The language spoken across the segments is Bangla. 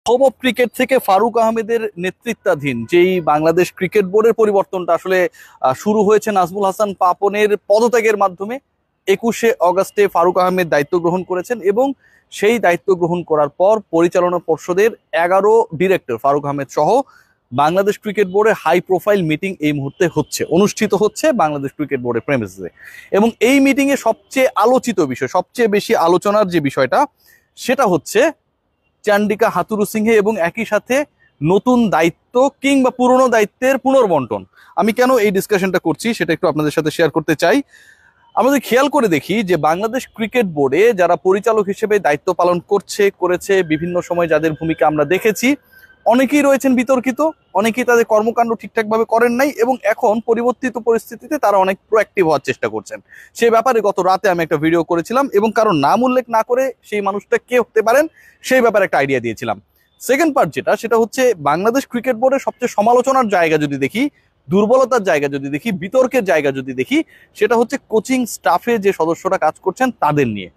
হোম অফ ক্রিকেট থেকে ফারুক আহমেদের নেতৃত্বাধীন যেই বাংলাদেশ ক্রিকেট বোর্ডের পরিবর্তনটা আসলে শুরু হয়েছে নাজমুল হাসান পাপনের পদত্যাগের মাধ্যমে। 21শে অগাস্টে ফারুক আহমেদ দায়িত্ব গ্রহণ করেছেন এবং সেই দায়িত্ব গ্রহণ করার পর পরিচালনা পর্ষদের 11 ডিরেক্টর ফারুক আহমেদ সহ বাংলাদেশ ক্রিকেট বোর্ডের হাই প্রোফাইল মিটিং এই মুহূর্তে অনুষ্ঠিত হচ্ছে বাংলাদেশ ক্রিকেট বোর্ডের প্রেমিসে। এবং এই মিটিং এ সবচেয়ে আলোচিত বিষয়, সবচেয়ে বেশি আলোচনার যে বিষয়টা, সেটা হচ্ছে চান্ডিকা হাথুরুসিংহে এবং একই সাথে নতুন দায়িত্ব কিংবা পুরনো দায়িত্বের পুনর্বন্টন। আমি কেন এই ডিসকাশনটা করছি সেটা একটু আপনাদের সাথে শেয়ার করতে চাই। আমাদের খেয়াল করে দেখি যে বাংলাদেশ ক্রিকেট বোর্ডে যারা পরিচালক হিসেবে দায়িত্ব পালন করেছে বিভিন্ন সময় যাদের ভূমিকা আমরা দেখেছি, অনেকেই রয়েছেন বিতর্কিত, অনেকেই তাদের কর্মকাণ্ড ঠিকঠাকভাবে করেন নাই এবং এখন পরিবর্তিত পরিস্থিতিতে তারা অনেক প্রোঅ্যাক্টিভ হওয়ার চেষ্টা করছেন। সে ব্যাপারে গত রাতে আমি একটা ভিডিও করেছিলাম এবং কারণ নাম উল্লেখ না করে সেই মানুষটা কে হতে পারেন সেই ব্যাপারে একটা আইডিয়া দিয়েছিলাম। সেকেন্ড পার্ট সেটা হচ্ছে বাংলাদেশ ক্রিকেট বোর্ডের সবচেয়ে সমালোচনার জায়গা যদি দেখি, দুর্বলতার জায়গা যদি দেখি, বিতর্কের জায়গা যদি দেখি, সেটা হচ্ছে কোচিং স্টাফে যে সদস্যরা কাজ করছেন তাদের নিয়ে।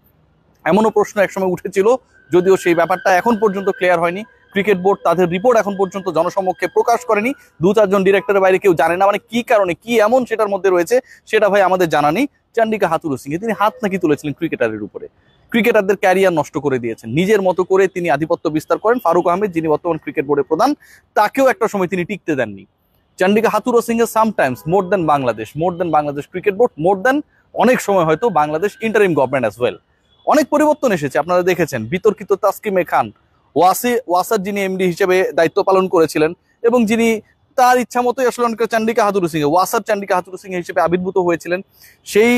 এমনও প্রশ্ন একসময় উঠেছিল, যদিও সেই ব্যাপারটা এখন পর্যন্ত ক্লিয়ার হয়নি। ক্রিকেট বোর্ড তাদের রিপোর্ট এখন পর্যন্ত জনসমক্ষে প্রকাশ করেনি। 2-4 জন ডিরেক্টরের বাইরে কেউ জানে না, মানে কি কারণে, কি এমন সেটার মধ্যে রয়েছে সেটা ভাই আমাদের জানা নেই। চান্ডিকা হাথুরুসিংহে তিনি হাত নাকি তুলেছিলেন ক্রিকেটারের উপরে, ক্রিকেটারদের ক্যারিয়ার নষ্ট করে দিয়েছেন, নিজের মতো করে তিনি আধিপত্য বিস্তার করেন। ফারুক আহমেদ যিনি বর্তমান ক্রিকেট বোর্ডের প্রধান, তাকেও একটা সময় তিনি টিকতে দেননি। চান্ডিকা হাথুরুসিংহে সামটাইমস মোর দেন বাংলাদেশ ক্রিকেট বোর্ড, মোর দেন অনেক সময় হয়তো Bangladesh interim government as well. অনেক পরিবর্তন এসেছে, আপনারা দেখেছেন। বিতর্কিত তাসকিমে খান ওয়াসার যিনি এমডি হিসেবে দায়িত্ব পালন করেছিলেন এবং যিনি তার ইচ্ছা মতোই আসলে চান্ডিকা হাথুরুসিংহে চান্ডিকা হাথুরুসিংহে হিসেবে আবির্ভূত হয়েছিলেন, সেই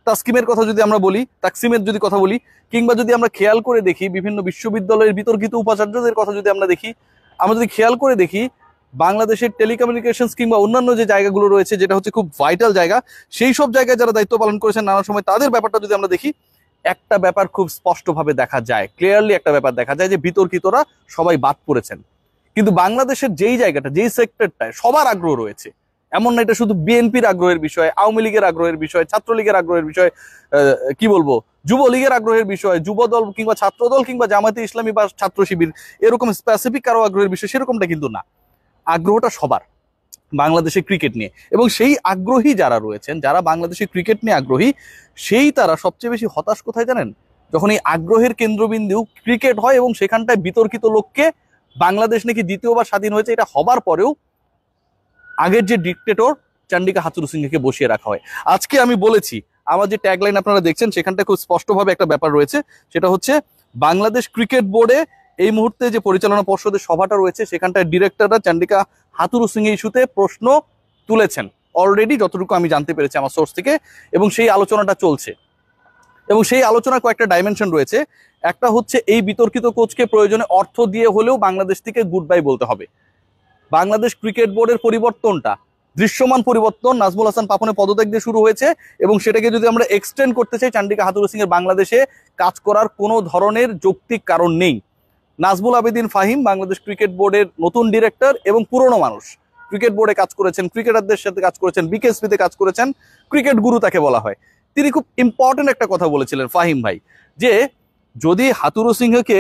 তাসকিমের কথা যদি আমরা বলি, তাকসিমের যদি কথা বলি, কিংবা যদি আমরা খেয়াল করে দেখি বিভিন্ন বিশ্ববিদ্যালয়ের বিতর্কিত উপাচার্যদের কথা যদি আমরা দেখি, আমরা যদি খেয়াল করে দেখি বাংলাদেশের টেলিকমিউনিকেশনস কিংবা অন্যান্য যে জায়গাগুলো রয়েছে যেটা হচ্ছে খুব ভাইটাল জায়গা, সেই সব জায়গায় যারা দায়িত্ব পালন করেছেন নানা সময়, তাদের ব্যাপারটা যদি আমরা দেখি, একটা ব্যাপার খুব স্পষ্টভাবে দেখা যায়, ক্লিয়ারলি একটা ব্যাপার দেখা যায় যে বিতর্কিতরা সবাই বাদ পড়েছেন। কিন্তু বাংলাদেশের যেই জায়গাটা, যেই সেক্টরটায় সবার আগ্রহ রয়েছে, এমন না এটা শুধু বিএনপির আগ্রহের বিষয়, আওয়ামী লীগের আগ্রহের বিষয়, ছাত্রলীগের আগ্রহের বিষয়, কি বলবো, যুবলীগের আগ্রহের বিষয়, যুবদল কিংবা ছাত্রদল কিংবা জামায়াতে ইসলামী বা ছাত্র শিবির এরকম স্পেসিফিক কারো আগ্রহের বিষয়, সেরকমটা কিন্তু না। আগ্রহটা সবার বাংলাদেশের ক্রিকেট নিয়ে। এবং সেই আগ্রহী যারা রয়েছেন, যারা বাংলাদেশের ক্রিকেট নিয়ে আগ্রহী, তারা সবচেয়ে বেশি হতাশ কোথায় জানেন? যখন এই আগ্রহের কেন্দ্রবিন্দু ক্রিকেট হয় এবং সেখানটায় বিতর্কিত লোককে বাংলাদেশ নাকি দ্বিতীয়বার স্বাধীন হয়েছে এটা হবার পরেও আগের যে ডিক্টেটর চান্ডিকা হাথুরুসিংহেকে বসিয়ে রাখা হয়। আজকে আমি বলেছি, আমার যে ট্যাগলাইন আপনারা দেখছেন সেখানটা খুব স্পষ্টভাবে একটা ব্যাপার রয়েছে, সেটা হচ্ছে বাংলাদেশ ক্রিকেট বোর্ডে এই মুহূর্তে যে পরিচালনা পর্ষদের সভাটা রয়েছে সেখানটায় ডিরেক্টররা চান্ডিকা হাথুরুসিংহে ইস্যুতে প্রশ্ন তুলেছেন অলরেডি, যতটুকু আমি জানতে পেরেছি আমার সোর্স থেকে, এবং সেই আলোচনাটা চলছে। এবং সেই আলোচনার কয়েকটা ডাইমেনশন রয়েছে। একটা হচ্ছে এই বিতর্কিত কোচকে প্রয়োজনে অর্থ দিয়ে হলেও বাংলাদেশ থেকে গুড বাই বলতে হবে। বাংলাদেশ ক্রিকেট বোর্ডের পরিবর্তনটা দৃশ্যমান পরিবর্তন নাজমুল হাসান পাপনের পদত্যাগ দিয়ে শুরু হয়েছে এবং সেটাকে যদি আমরা এক্সটেন্ড করতে চাই, চান্ডিকা হাথুরুসিংহের বাংলাদেশে কাজ করার কোনো ধরনের যৌক্তিক কারণ নেই। নাজমুল আবেদিন ফাহিম বাংলাদেশ ক্রিকেট বোর্ডের নতুন ডিরেক্টর এবং পুরনো মানুষ, ক্রিকেট বোর্ডে কাজ করেছেন, ক্রিকেটারদের সাথে কাজ করেছেন, বিকেএসপিতে কাজ করেছেন, ক্রিকেট গুরু তাকে বলা হয়। তিনি খুব ইম্পর্টেন্ট একটা কথা বলেছিলেন ফাহিম ভাই, যে যদি হাথুরুসিংহকে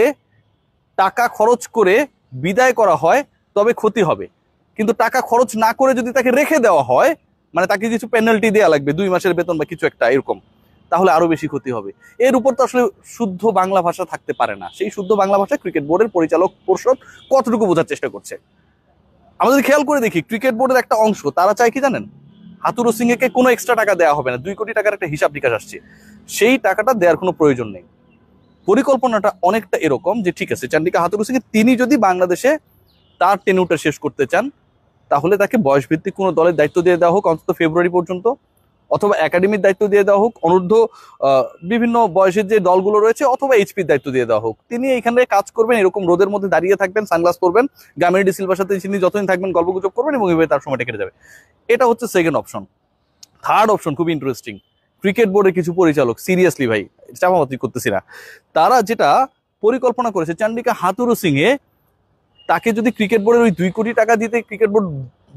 টাকা খরচ করে বিদায় করা হয় তবে ক্ষতি হবে, কিন্তু টাকা খরচ না করে যদি তাকে রেখে দেওয়া হয়, মানে তাকে কিছু পেনাল্টি দেওয়া লাগবে, 2 মাসের বেতন বা কিছু একটা এরকম, তাহলে আরো বেশি ক্ষতি হবে। এর উপর তো আসলে শুদ্ধ বাংলা ভাষা থাকতে পারে না। সেই শুদ্ধ বাংলা ভাষা ক্রিকেট বোর্ডের পরিচালক পর্ষদ কতটুকু বোঝার চেষ্টা করছে। আমাদের খেয়াল করে দেখি, ক্রিকেট বোর্ডের একটা অংশ তারা চায় কি জানেন? হাথুরুসিংহেকে কোনো এক্সট্রা টাকা দেওয়া হবে না, 2 কোটি টাকার একটা হিসাব নিকাশ আসছে, সেই টাকাটা দেওয়ার কোনো প্রয়োজন নেই। পরিকল্পনাটা অনেকটা এরকম যে ঠিক আছে, চান্ডিকা হাথুরুসিংহে তিনি যদি বাংলাদেশে তার টেনিউরটা শেষ করতে চান, তাহলে তাকে বয়সভিত্তিক কোনো দলের দায়িত্ব দিয়ে দেওয়া হোক অন্তত ফেব্রুয়ারি পর্যন্ত, অথবা একাডেমির দায়িত্ব দিয়ে দেওয়া হোক, অনূর্ধ্ব বিভিন্ন বয়সের যে দলগুলো রয়েছে, অথবা এইচপির দায়িত্ব দিয়ে দেওয়া হোক। তিনি এখানে কাজ করবেন, এরকম রোদের মধ্যে দাঁড়িয়ে থাকবেন, সানগ্লাস পরবেন, গামিনী ডি সিলভার সাথে তিনি যতদিন থাকবেন গল্পগুজব করবেন এবং এভাবে তার সময়টা কেটে যাবে। এটা হচ্ছে সেকেন্ড অপশন। থার্ড অপশন খুব ইন্টারেস্টিং। ক্রিকেট বোর্ডের কিছু পরিচালক, সিরিয়াসলি ভাই চাপামাতি করতেছি না, তারা যেটা পরিকল্পনা করেছে, চান্ডিকা হাথুরুসিংহে তাকে যদি ক্রিকেট বোর্ডের ওই 2 কোটি টাকা দিতে ক্রিকেট বোর্ড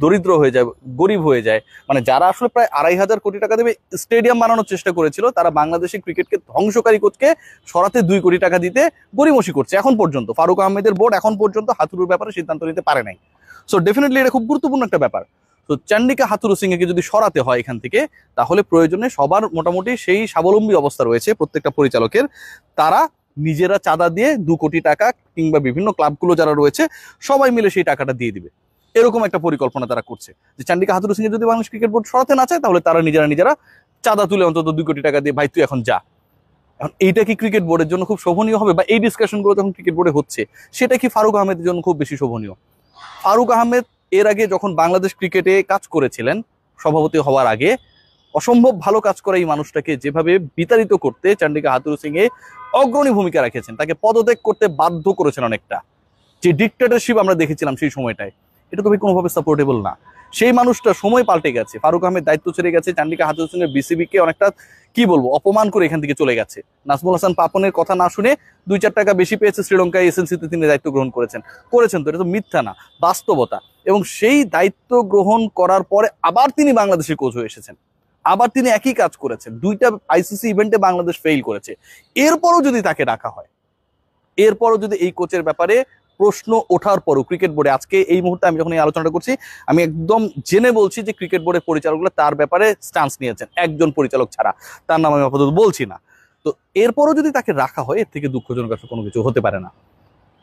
দরিদ্র হয়ে যায়, গরিব হয়ে যায়। মানে যারা আসলে প্রায় 2,500 কোটি টাকা দেবে স্টেডিয়াম বানানোর চেষ্টা করেছিল, তারা বাংলাদেশি ক্রিকেটকে ধ্বংসকারী কোচকে সরাতে 2 কোটি টাকা দিতে গড়িমসি করছে এখন পর্যন্ত। ফারুক আহমেদের বোর্ড এখন পর্যন্ত হাথুরুর ব্যাপারে সিদ্ধান্ত নিতে পারে নাই। সো ডেফিনেটলি এটা খুব গুরুত্বপূর্ণ একটা ব্যাপার। তো চান্ডিকা হাথুরু সিংকে যদি সরাতে হয় এখান থেকে, তাহলে প্রয়োজনে সবার মোটামুটি সেই স্বাবলম্বী অবস্থা রয়েছে প্রত্যেকটা পরিচালকের, তারা নিজেরা চাঁদা দিয়ে 2 কোটি টাকা কিংবা বিভিন্ন ক্লাবগুলো যারা রয়েছে সবাই মিলে সেই টাকাটা দিয়ে দিবে, এরকম একটা পরিকল্পনা তারা করছে। যে চান্ডিকা হাথুরু সিংকে যদি বাংলাদেশ ক্রিকেট বোর্ড সরাতে না চায়, তাহলে তারা নিজেরা চাঁদা তুলে অন্তত 2 কোটি টাকা দিয়ে ভাই তুই এখন যা। এখন এইটা কি ক্রিকেট বোর্ডের জন্য খুব শোভনীয় হবে? বা এই ডিসকাশনগুলো যখন ক্রিকেট বোর্ডে হচ্ছে, সেটা কি ফারুক আহমেদের জন্য খুব বেশি শোভনীয়? ফারুক আহমেদ এর আগে যখন বাংলাদেশ ক্রিকেটে কাজ করেছিলেন সভাপতি হওয়ার আগে, অসম্ভব ভালো কাজ করে এই মানুষটাকে যেভাবে বিতাড়িত করতে চান্ডিকা হাথুরু সিং অগ্রণী ভূমিকা রেখেছেন, তাকে পদত্যাগ করতে বাধ্য করেছেন অনেকটা। যে ডিক্টেটরশিপ আমরা দেখেছিলাম সেই সময়টায়, এটা তো কোনোভাবে সাপোর্টেবল না। সেই মানুষটা সময় পাল্টে গেছে, ফারুক আহমেদ দায়িত্ব ছেড়ে গেছে, চান্ডিকা হাথুরু সিং বিসিবিকে অনেকটা কি বলবো অপমান করে এখান থেকে চলে গেছে। নাজমুল হাসান পাপনের কথা না শুনে 2-4 টাকা বেশি পেয়েছে শ্রীলঙ্কায় এসএনসিতে তিনি দায়িত্ব গ্রহণ করেছেন তো এটা তো মিথ্যা না, বাস্তবতা। এবং সেই দায়িত্ব গ্রহণ করার পরে আবার তিনি বাংলাদেশে কোচ হয়ে এসেছেন, আবার তিনি একই কাজ করেছেন, 2টা আইসিসি ইভেন্টে বাংলাদেশ ফেইল করেছে। এরপরও যদি তাকে রাখা হয়, এরপরও যদি এই কোচের ব্যাপারে প্রশ্ন ওঠার পরও ক্রিকেট বোর্ডে, আজকে এই মুহূর্তে আমি যখন এই আলোচনাটা করছি, আমি একদম জেনে বলছি যে ক্রিকেট বোর্ডের পরিচালকরা তার ব্যাপারে স্ট্যান্স নিয়েছেন, একজন পরিচালক ছাড়া, তার নাম আমি আপাতত বলছি না। তো এরপরও যদি তাকে রাখা হয়, এর থেকে দুঃখজনক আসলে কোনো কিছু হতে পারে না।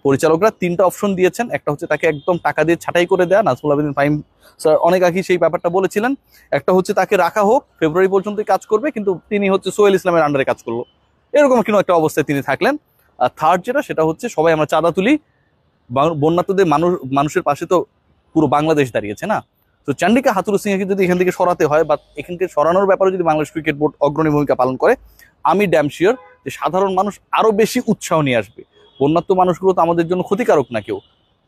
পরিচালকরা 3টা অপশন দিয়েছেন, একটা হচ্ছে তাকে একদম টাকা দিয়ে ছাঁটাই করে দেয়া, নাজমুল আবেদিন ফাহিম স্যার অনেক আগে সেই ব্যাপারটা বলেছিলেন। একটা হচ্ছে তাকে রাখা হোক, ফেব্রুয়ারি পর্যন্ত কাজ করবে, কিন্তু তিনি হচ্ছে সোহেল ইসলামের আন্ডারে কাজ করলো, এরকম কোনো একটা অবস্থায় তিনি থাকলেন। আর থার্ড যেটা, সেটা হচ্ছে সবাই আমরা চাঁদা তুলি, বন্যার্তদের মানুষের পাশে তো পুরো বাংলাদেশ দাঁড়িয়েছে না। তো চান্ডিকা হাথুরু সিংকে যদি এখান থেকে সরাতে হয়, বা এখানকে সরানোর ব্যাপারে যদি বাংলাদেশ ক্রিকেট বোর্ড অগ্রণী ভূমিকা পালন করে, আমি ড্যাম শিওর যে সাধারণ মানুষ আরো বেশি উৎসাহ নিয়ে আসবে। বন্যার্ত মানুষগুলো তো আমাদের জন্য ক্ষতিকারক না কেউ,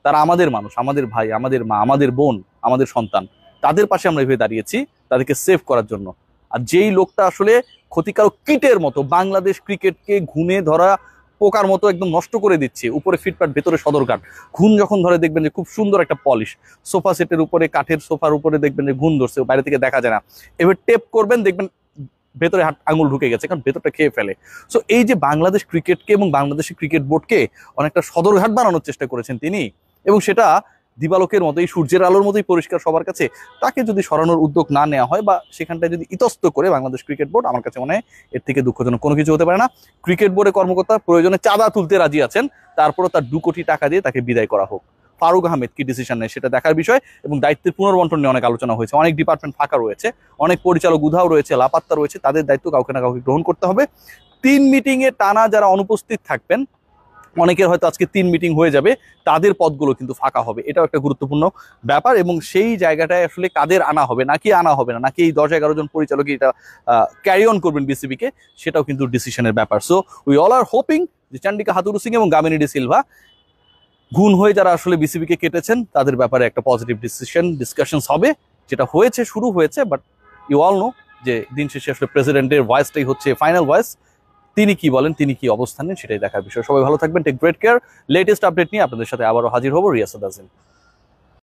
তারা আমাদের মানুষ, আমাদের ভাই, আমাদের মা, আমাদের বোন, আমাদের সন্তান, তাদের পাশে আমরা এভাবে দাঁড়িয়েছি তাদেরকে সেভ করার জন্য। আর যেই লোকটা আসলে ক্ষতিকারক কীটের মতো বাংলাদেশ ক্রিকেটকে ঘুণে ধরা পোকার মতো একদম নষ্ট করে দিচ্ছে, উপরে ফিটপাট ভেতরে সদরঘাট, ঘুণ যখন ধরে দেখবেন যে খুব সুন্দর একটা পলিশ, সোফা সেটের উপরে কাঠের সোফার উপরে দেখবেন যে ঘুণ ধরছে, বাইরে থেকে দেখা যায় না, এবার টেপ করবেন দেখবেন ভেতরে আঙুল ঢুকে গেছে, কারণ ভেতরটা খেয়ে ফেলে। সো এই যে বাংলাদেশ ক্রিকেটকে এবং বাংলাদেশি ক্রিকেট বোর্ডকে অনেকটা সদরঘাট বানানোর চেষ্টা করেছেন তিনি, এবং সেটা দিবালোকের মতোই সূর্যের আলোর মতোই পরিষ্কার সবার কাছে। তাকে যদি সরানোর উদ্যোগ না নেওয়া হয়, বা সেখানটায় যদি ইতস্ত করে বাংলাদেশ ক্রিকেট বোর্ড, আমার কাছে মনে হয় এর থেকে দুঃখজনক কোনো কিছু হতে পারে না। ক্রিকেট বোর্ডের কর্মকর্তা প্রয়োজনে চাঁদা তুলতে রাজি আছেন, তারপরও তার 2 কোটি টাকা দিয়ে তাকে বিদায় করা হোক। ফারুক আহমেদ কি ডিসিশন নেয় সেটা দেখার বিষয়। এবং দায়িত্বের পুনর্বন্টন নিয়ে অনেক আলোচনা হয়েছে, অনেক ডিপার্টমেন্ট ফাঁকা রয়েছে, অনেক পরিচালক উধাও রয়েছে, লাপাত্তা রয়েছে, তাদের দায়িত্ব কাউকে না কাউকে গ্রহণ করতে হবে। 3 মিটিংয়ে টানা যারা অনুপস্থিত থাকবেন, অনেকের হয়তো আজকে 3 মিটিং হয়ে যাবে, তাদের পদগুলো কিন্তু ফাঁকা হবে, এটাও একটা গুরুত্বপূর্ণ ব্যাপার। এবং সেই জায়গাটায় আসলে কাদের আনা হবে নাকি আনা হবে না, নাকি এই 10-11 জন পরিচালক এটা ক্যারি অন করবেন বিসিবিকে, সেটাও কিন্তু ডিসিশনের ব্যাপার। So we all R hoping যে চান্ডিকা হাথুরু সিং এবং গামিনী ডি সিলভা, গুণ হয়ে যারা আসলে বিসিবিকে কেটেছেন, তাদের ব্যাপারে একটা পজিটিভ ডিসকাশনস হবে, যেটা হয়েছে, শুরু হয়েছে। বাট ইউ অল নো যে দিন শেষে আসলে প্রেসিডেন্টের ভয়েসটাই হচ্ছে ফাইনাল ভয়েস, তিনি কি বলেন, তিনি কি অবস্থান নেন, সেটাই দেখার বিষয়। সবাই ভালো থাকবেন, take great care. Latest update নিয়ে আপনাদের সাথে আবারও হাজির হবো, রিয়াসাদ আজিম।